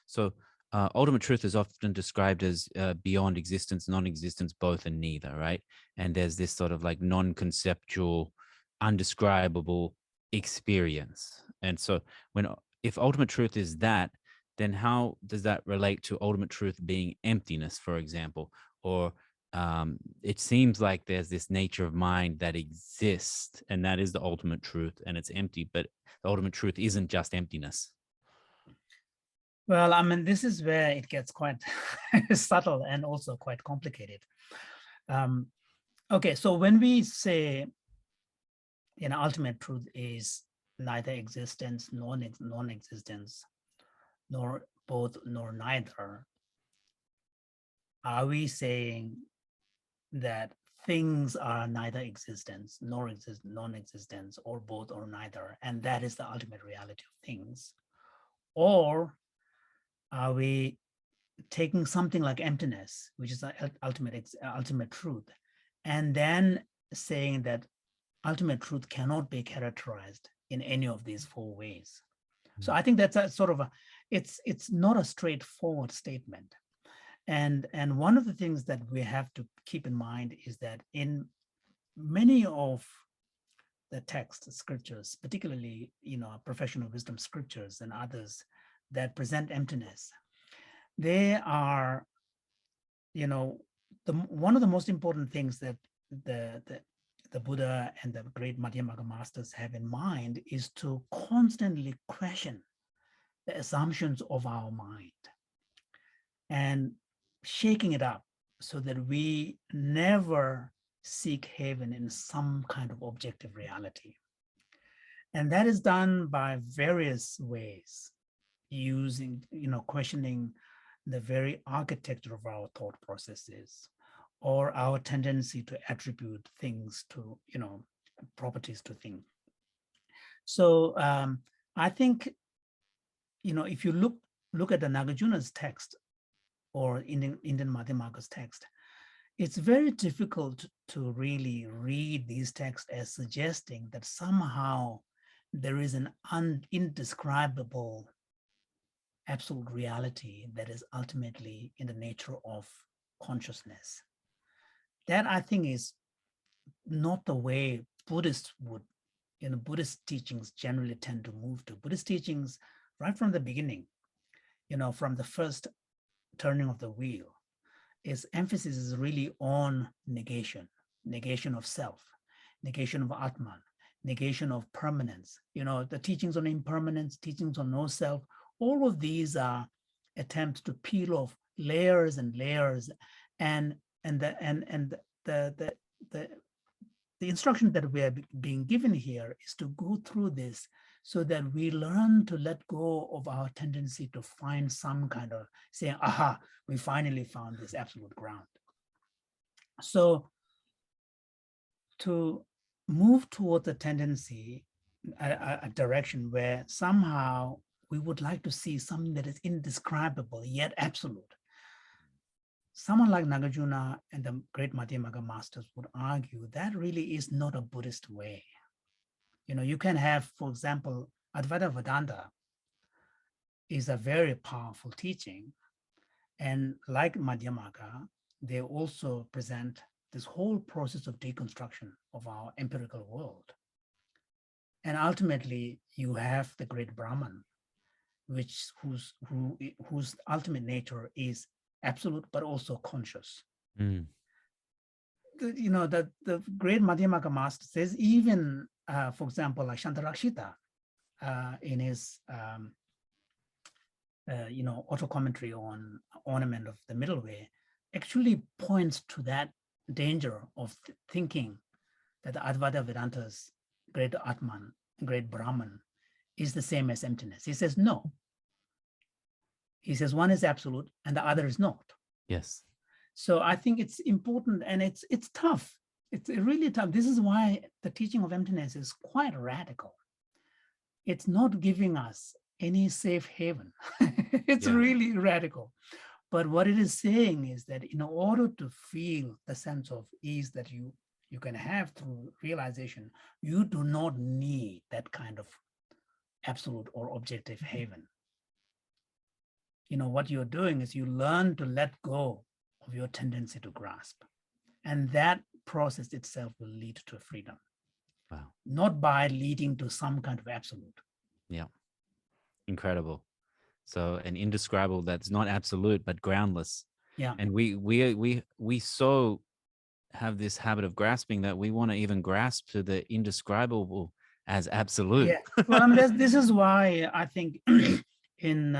So ultimate truth is often described as beyond existence, non-existence, both and neither, right? And there's this sort of like non-conceptual, undescribable experience. And so if ultimate truth is that, then how does that relate to ultimate truth being emptiness, for example? Or it seems like there's this nature of mind that exists, and that is the ultimate truth, and it's empty, but the ultimate truth isn't just emptiness. Well, I mean, this is where it gets quite subtle and also quite complicated. Okay, so when we say, ultimate truth is neither existence, nor non-existence, nor both, nor neither, are we saying that things are neither existence, nor non-existence, or both or neither, and that is the ultimate reality of things? Or are we taking something like emptiness, which is the ultimate truth, and then saying that ultimate truth cannot be characterized in any of these four ways? So I think that's a sort of it's not a straightforward statement. And one of the things that we have to keep in mind is that in many of the text scriptures, particularly, professional wisdom scriptures and others that present emptiness, they are, one of the most important things that the Buddha and the great Madhyamaka masters have in mind is to constantly question the assumptions of our mind and shaking it up so that we never seek heaven in some kind of objective reality. And that is done by various ways, using, questioning the very architecture of our thought processes, or our tendency to attribute things to, properties to things. So I think, if you look at the Nagarjuna's text or Indian Madhyamaka's text, it's very difficult to really read these texts as suggesting that somehow there is an indescribable absolute reality that is ultimately in the nature of consciousness. That, I think, is not the way Buddhists would, Buddhist teachings generally tend to move to. Buddhist teachings, right from the beginning, from the first turning of the wheel, its emphasis is really on negation of self, negation of Atman, negation of permanence. The teachings on impermanence, teachings on no self, all of these are attempts to peel off layers and layers, and the instruction that we are being given here is to go through this so that we learn to let go of our tendency to find some kind of saying, aha, we finally found this absolute ground. So to move towards a tendency, a direction where somehow we would like to see something that is indescribable yet absolute. Someone like Nagarjuna and the great Madhyamaka masters would argue that really is not a Buddhist way. You can have, for example, Advaita Vedanta is a very powerful teaching. And like Madhyamaka, they also present this whole process of deconstruction of our empirical world. And ultimately, you have the great Brahman, whose ultimate nature is absolute, but also conscious. Mm. The great Madhyamaka master says, even, for example, like Shantarakshita, in his, auto commentary on Ornament of the Middle Way, actually points to that danger of thinking that the Advaita Vedanta's great Atman, great Brahman, is the same as emptiness. He says, no. He says one is absolute and the other is not. Yes. So I think it's important, and it's tough. It's really tough. This is why the teaching of emptiness is quite radical. It's not giving us any safe haven. It's really radical. But what it is saying is that in order to feel the sense of ease that you can have through realization, you do not need that kind of absolute or objective haven. what you're doing is you learn to let go of your tendency to grasp. And that process itself will lead to freedom, Wow. not by leading to some kind of absolute. Yeah. Incredible. So an indescribable that's not absolute but groundless. Yeah. And we so have this habit of grasping that we want to even grasp to the indescribable as absolute. Yeah. Well, I mean, this is why I think in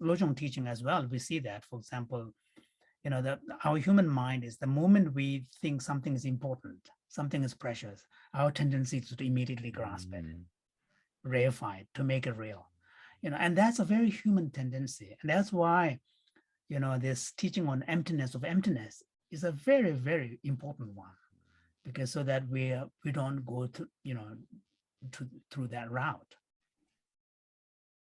Lojong teaching as well, we see that, for example, that our human mind is the moment we think something is important, something is precious, our tendency is to immediately grasp it, Mm, reify it, to make it real. And that's a very human tendency. And that's why, this teaching on emptiness of emptiness is a very, very important one, because so that we don't go to, through that route.